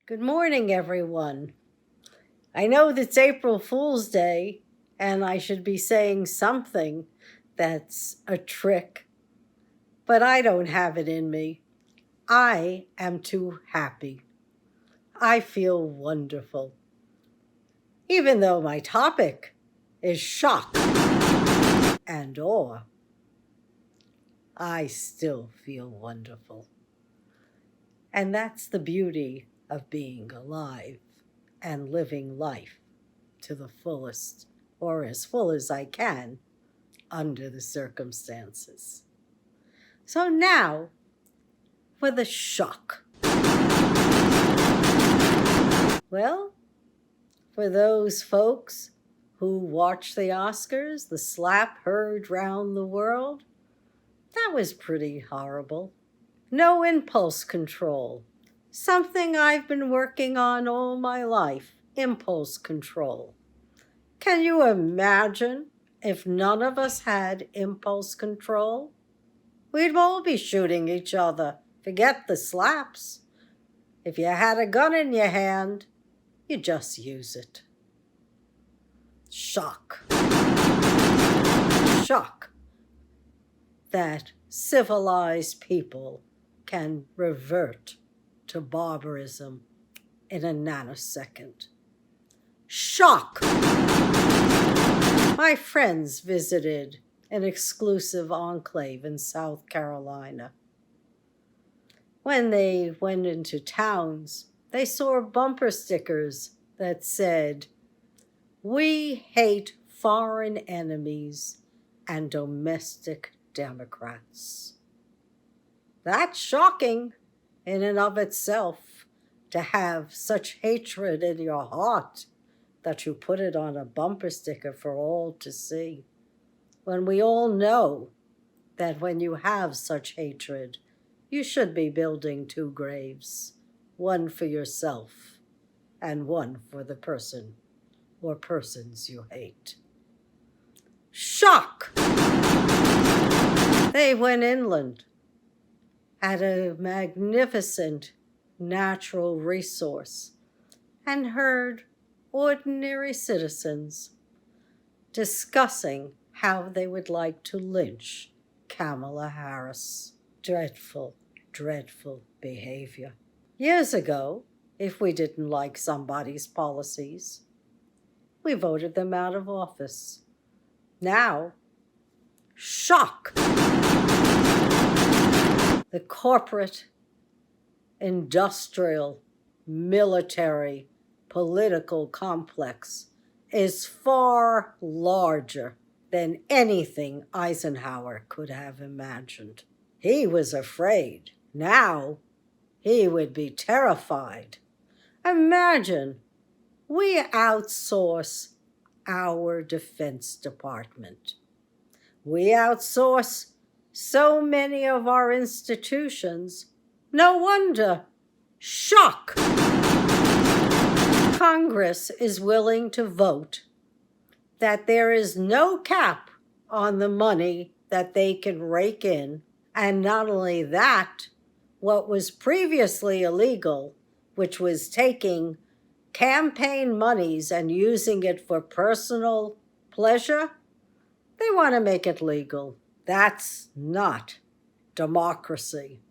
Good morning, everyone. I know that it's April Fool's Day, and I should be saying something that's a trick, but I don't have it in me. I am too happy. I feel wonderful. Even though my topic is shock and awe, I still feel wonderful. And that's the beauty of being alive and living life to the fullest, or as full as I can, under the circumstances. So now, for the shock. Well, for those folks who watch the Oscars, the slap heard round the world, that was pretty horrible. No impulse control. Something I've been working on all my life, impulse control. Can you imagine if none of us had impulse control? We'd all be shooting each other. Forget the slaps. If you had a gun in your hand, you just use it. Shock. Shock that civilized people can revert to barbarism in a nanosecond. Shock! My friends visited an exclusive enclave in South Carolina. When they went into towns, they saw bumper stickers that said, "We hate foreign enemies and domestic Democrats." That's shocking in and of itself, to have such hatred in your heart that you put it on a bumper sticker for all to see. When we all know that when you have such hatred, you should be building two graves, one for yourself and one for the person or persons you hate. Shock! They went inland at a magnificent natural resource and heard ordinary citizens discussing how they would like to lynch Kamala Harris. Dreadful, dreadful behavior. Years ago, if we didn't like somebody's policies, we voted them out of office. Now, shock! The corporate, industrial, military, political complex is far larger than anything Eisenhower could have imagined. He was afraid. Now he would be terrified. Imagine we outsource our Defense Department. We outsource so many of our institutions. No wonder. Shock! Congress is willing to vote that there is no cap on the money that they can rake in. And not only that, what was previously illegal, which was taking campaign monies and using it for personal pleasure, they want to make it legal. That's not democracy.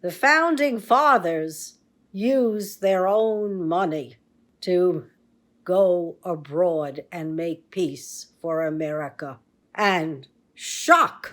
The founding fathers used their own money to go abroad and make peace for America. And shock!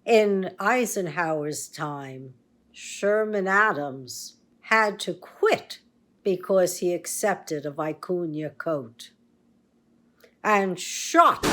In Eisenhower's time, Sherman Adams had to quit because he accepted a vicuña coat. And shock!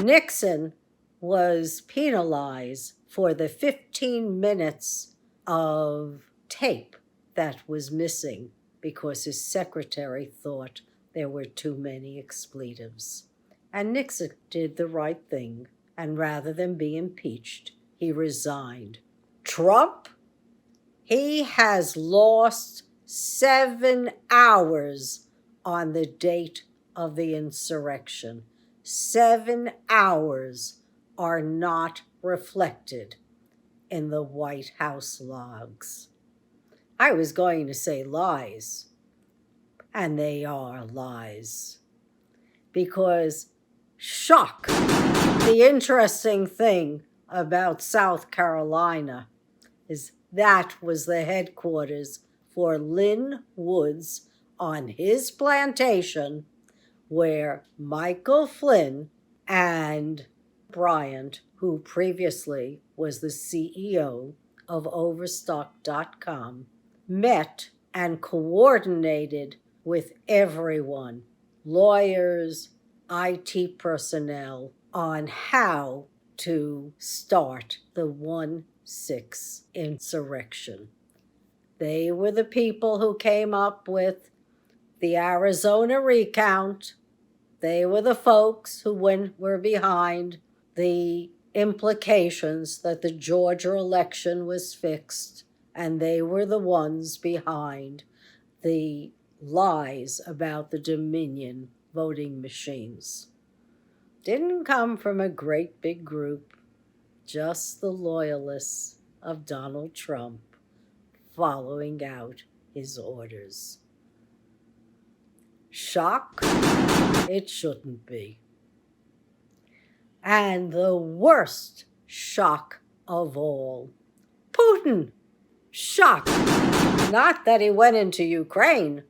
Nixon was penalized for the 15 minutes of tape that was missing because his secretary thought there were too many expletives. And Nixon did the right thing, and rather than be impeached, he resigned. Trump, he has lost 7 hours on the date of the insurrection. 7 hours are not reflected in the White House logs. I was going to say lies, and they are lies. Because shock, the interesting thing about South Carolina is that was the headquarters for Lin Woods on his plantation, where Michael Flynn and Bryant, who previously was the CEO of Overstock.com, met and coordinated with everyone, lawyers, IT personnel, on how to start the 1-6 insurrection. They were the people who came up with the Arizona recount. They were the folks who were behind the implications that the Georgia election was fixed, and they were the ones behind the lies about the Dominion voting machines. Didn't come from a great big group, just the loyalists of Donald Trump following out his orders. Shock? It shouldn't be. And the worst shock of all, Putin. Shock. Not that he went into Ukraine.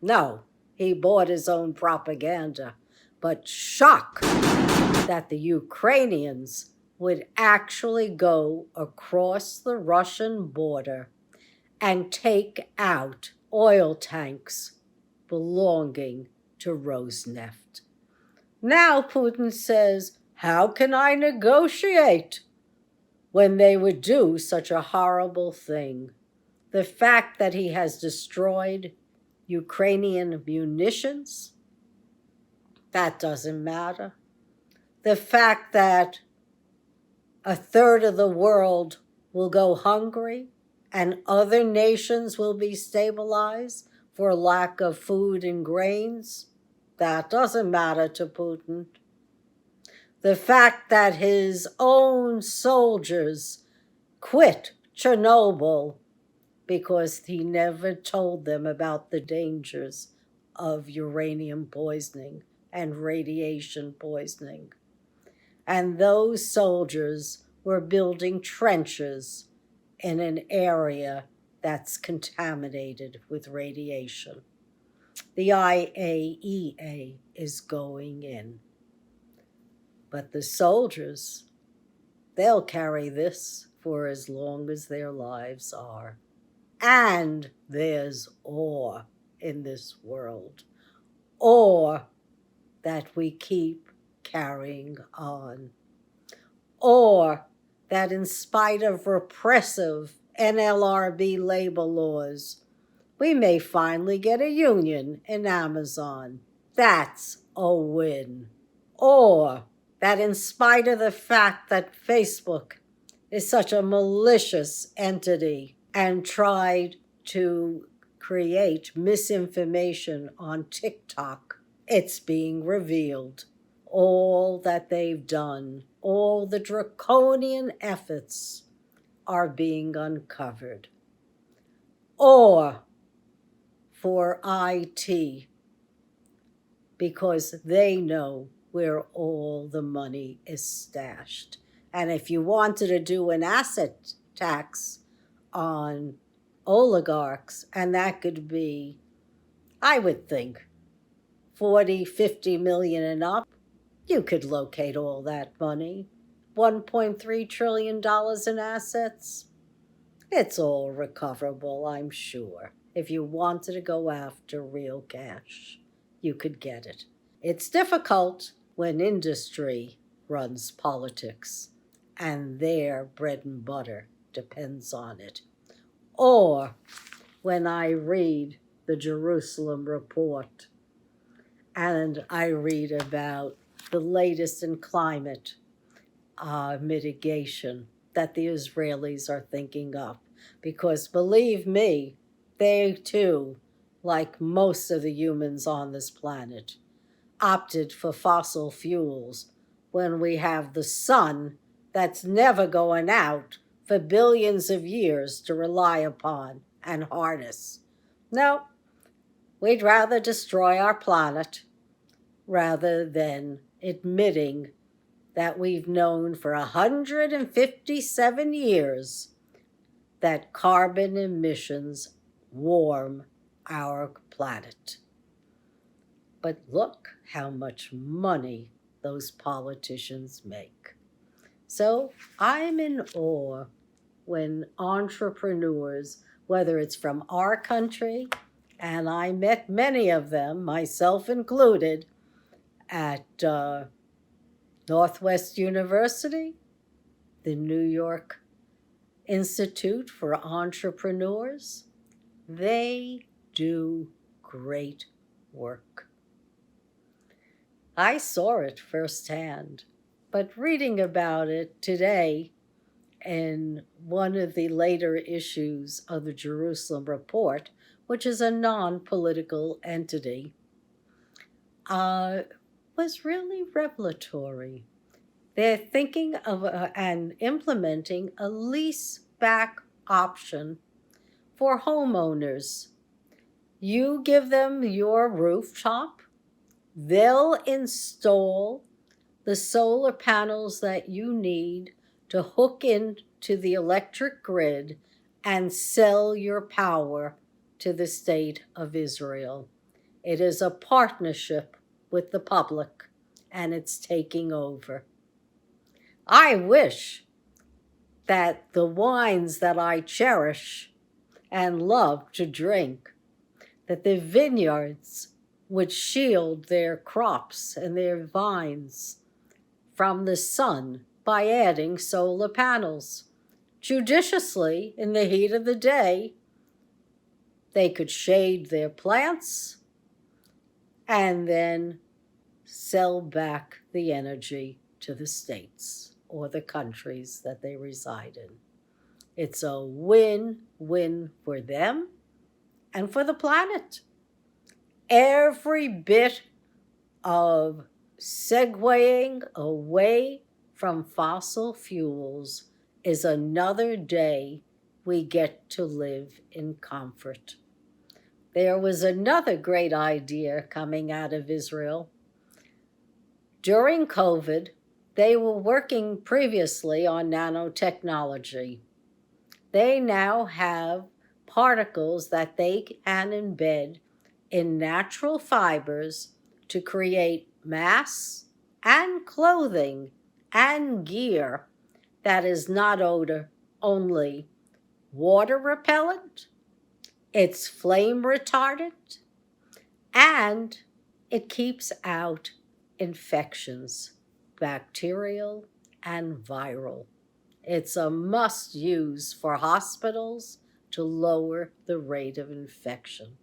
No, he bought his own propaganda. But shock that the Ukrainians would actually go across the Russian border and take out oil tanks belonging to Roseneft. Now Putin says, how can I negotiate when they would do such a horrible thing? The fact that he has destroyed Ukrainian munitions, that doesn't matter. The fact that a third of the world will go hungry and other nations will be stabilized for lack of food and grains, that doesn't matter to Putin. The fact that his own soldiers quit Chernobyl because he never told them about the dangers of uranium poisoning and radiation poisoning. And those soldiers were building trenches in an area that's contaminated with radiation. The IAEA is going in. But the soldiers, they'll carry this for as long as their lives are. And there's awe in this world. Awe that we keep carrying on. Or that in spite of repressive NLRB labor laws, we may finally get a union in Amazon. That's a win. Or that in spite of the fact that Facebook is such a malicious entity and tried to create misinformation on TikTok, it's being revealed. All that they've done, all the draconian efforts are being uncovered. Or for IT, because they know where all the money is stashed. And if you wanted to do an asset tax on oligarchs, and that could be, I would think, 40, 50 million and up, you could locate all that money. $1.3 trillion in assets. It's all recoverable, I'm sure. If you wanted to go after real cash, you could get it. It's difficult when industry runs politics and their bread and butter depends on it. Or when I read the Jerusalem Report and I read about the latest in climate mitigation that the Israelis are thinking of. Because believe me, they too, like most of the humans on this planet, opted for fossil fuels when we have the sun that's never going out for billions of years to rely upon and harness. No, we'd rather destroy our planet rather than admitting that we've known for 157 years that carbon emissions warm our planet. But look how much money those politicians make. So I'm in awe when entrepreneurs, whether it's from our country, and I met many of them, myself included, at Northwest University, the New York Institute for Entrepreneurs, they do great work. I saw it firsthand, but reading about it today in one of the later issues of the Jerusalem Report, which is a non-political entity, was really revelatory. They're thinking of and implementing a lease-back option for homeowners. You give them your rooftop, they'll install the solar panels that you need to hook into the electric grid and sell your power to the state of Israel. It is a partnership with the public, and it's taking over. I wish that the wines that I cherish and love to drink, that the vineyards would shield their crops and their vines from the sun by adding solar panels. Judiciously, in the heat of the day, they could shade their plants and then sell back the energy to the states or the countries that they reside in. It's a win-win for them and for the planet. Every bit of segueing away from fossil fuels is another day we get to live in comfort. There was another great idea coming out of Israel. During COVID, they were working previously on nanotechnology. They now have particles that they can embed in natural fibers to create masks and clothing and gear that is not only water repellent, it's flame retardant, and it keeps out infections, bacterial and viral. It's a must-use for hospitals to lower the rate of infection.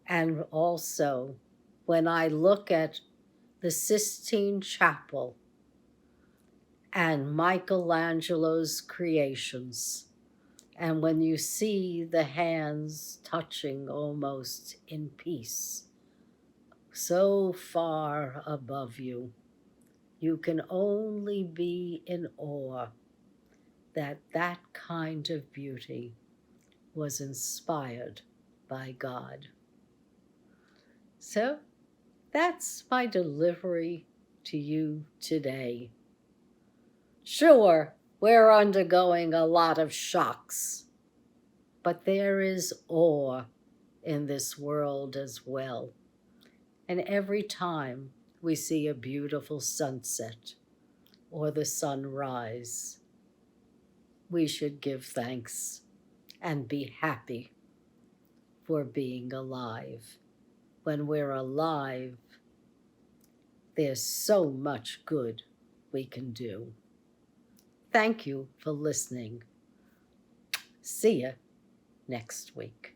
And also, when I look at the Sistine Chapel and Michelangelo's creations, and when you see the hands touching almost in peace, so far above you, you can only be in awe that that kind of beauty was inspired by God. So that's my delivery to you today. Sure, we're undergoing a lot of shocks, but there is awe in this world as well. And every time we see a beautiful sunset or the sunrise, we should give thanks and be happy for being alive. When we're alive, there's so much good we can do. Thank you for listening. See you next week.